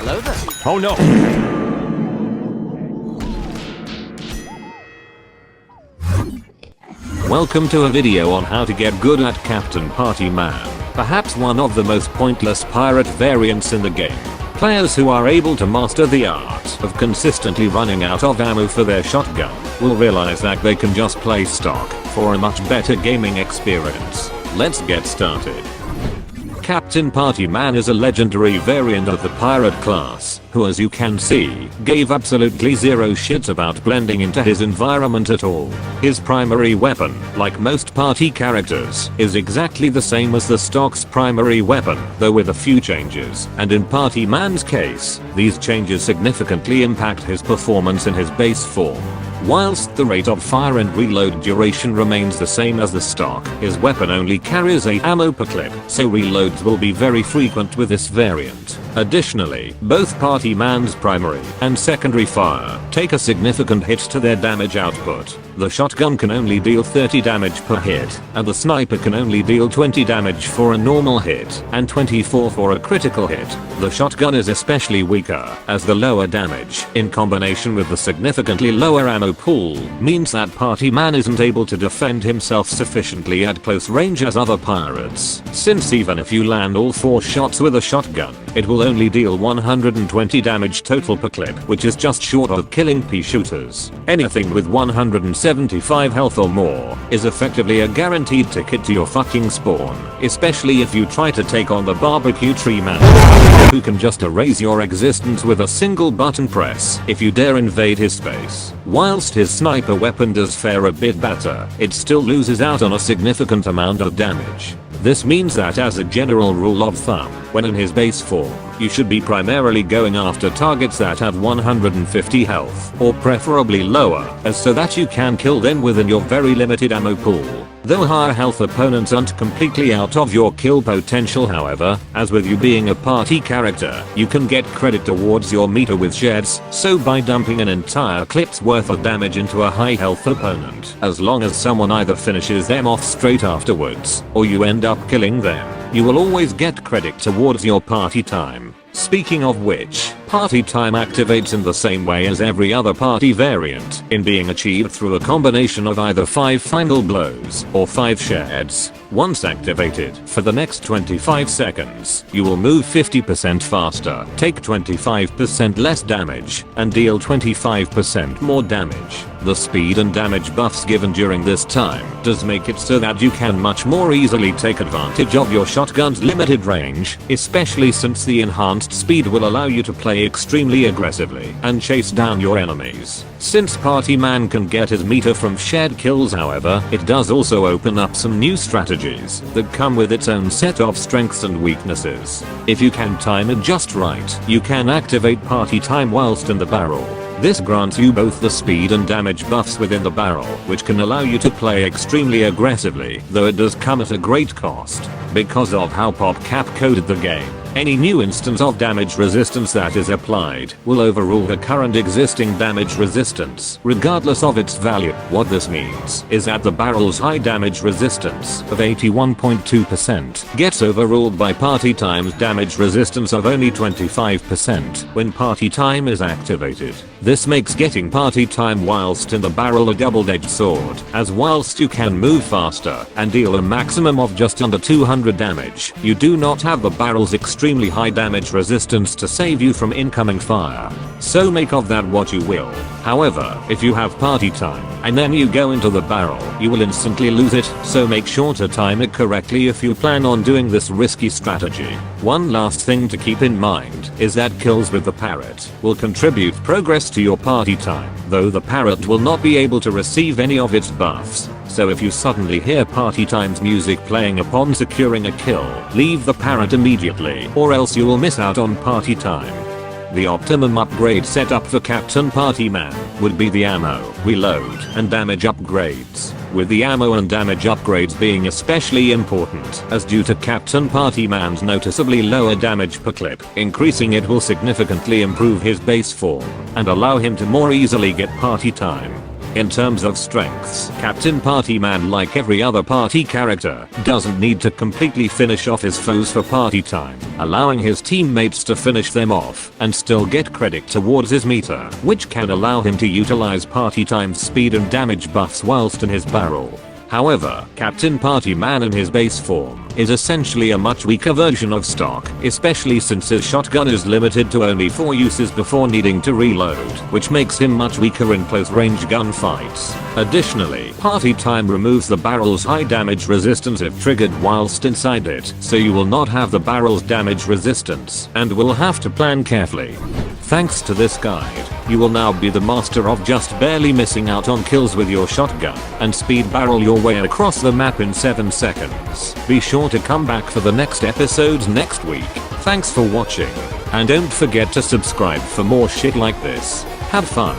Hello there. Oh no! Welcome to a video on how to get good at Captain Partyman, perhaps one of the most pointless pirate variants in the game. Players who are able to master the art of consistently running out of ammo for their shotgun will realize that they can just play stock for a much better gaming experience. Let's get started. Captain Partyman is a legendary variant of the pirate class, who, as you can see, gave absolutely zero shits about blending into his environment at all. His primary weapon, like most party characters, is exactly the same as the stock's primary weapon, though with a few changes, and in Partyman's case, these changes significantly impact his performance in his base form. Whilst the rate of fire and reload duration remains the same as the stock, his weapon only carries 8 ammo per clip, so reloads will be very frequent with this variant. Additionally, both Partyman's primary and secondary fire take a significant hit to their damage output. The shotgun can only deal 30 damage per hit, and the sniper can only deal 20 damage for a normal hit, and 24 for a critical hit. The shotgun is especially weaker, as the lower damage, in combination with the significantly lower ammo pool, means that Partyman isn't able to defend himself sufficiently at close range as other pirates, since even if you land all 4 shots with a shotgun, it will only deal 120 damage total per clip, which is just short of killing pea shooters. Anything with 175 health or more is effectively a guaranteed ticket to your fucking spawn, especially if you try to take on the barbecue tree man, who can just erase your existence with a single button press if you dare invade his space. Whilst his sniper weapon does fare a bit better, it still loses out on a significant amount of damage. This means that as a general rule of thumb, when in his base form, you should be primarily going after targets that have 150 health, or preferably lower, as so that you can kill them within your very limited ammo pool. Though higher health opponents aren't completely out of your kill potential, however, as with you being a party character, you can get credit towards your meter with sheds, so by dumping an entire clip's worth of damage into a high health opponent, as long as someone either finishes them off straight afterwards, or you end up killing them, you will always get credit towards your party time. Speaking of which, party time activates in the same way as every other party variant, in being achieved through a combination of either 5 final blows or 5 sheds. Once activated, for the next 25 seconds, you will move 50% faster, take 25% less damage, and deal 25% more damage. The speed and damage buffs given during this time does make it so that you can much more easily take advantage of your shotgun's limited range, especially since the enhanced speed will allow you to play extremely aggressively and chase down your enemies. Since Partyman can get his meter from shared kills, however, it does also open up some new strategies that come with its own set of strengths and weaknesses. If you can time it just right, you can activate party time whilst in the barrel. This grants you both the speed and damage buffs within the barrel, which can allow you to play extremely aggressively, though it does come at a great cost. Because of how PopCap coded the game, any new instance of damage resistance that is applied will overrule the current existing damage resistance, regardless of its value. What this means is that the barrel's high damage resistance of 81.2% gets overruled by party time's damage resistance of only 25% when party time is activated. This makes getting party time whilst in the barrel a double-edged sword, as whilst you can move faster and deal a maximum of just under 200 damage, you do not have the barrel's extremely high damage resistance to save you from incoming fire. So make of that what you will. However, if you have party time and then you go into the barrel, you will instantly lose it, so make sure to time it correctly if you plan on doing this risky strategy. One last thing to keep in mind is that kills with the parrot will contribute progress to your party time, though the parrot will not be able to receive any of its buffs. So if you suddenly hear party time's music playing upon securing a kill, leave the parrot immediately, or else you will miss out on party time. The optimum upgrade setup for Captain Partyman would be the ammo, reload, and damage upgrades, with the ammo and damage upgrades being especially important, as due to Captain Partyman's noticeably lower damage per clip, increasing it will significantly improve his base form and allow him to more easily get party time. In terms of strengths, Captain Partyman, like every other party character, doesn't need to completely finish off his foes for party time, allowing his teammates to finish them off and still get credit towards his meter, which can allow him to utilize party time's speed and damage buffs whilst in his barrel. However, Captain Partyman in his base form is essentially a much weaker version of stock, especially since his shotgun is limited to only 4 uses before needing to reload, which makes him much weaker in close range gunfights. Additionally, party time removes the barrel's high damage resistance if triggered whilst inside it, so you will not have the barrel's damage resistance and will have to plan carefully. Thanks to this guide, you will now be the master of just barely missing out on kills with your shotgun and speed barrel your way across the map in 7 seconds. Be sure to come back for the next episodes next week. Thanks for watching, and don't forget to subscribe for more shit like this. Have fun.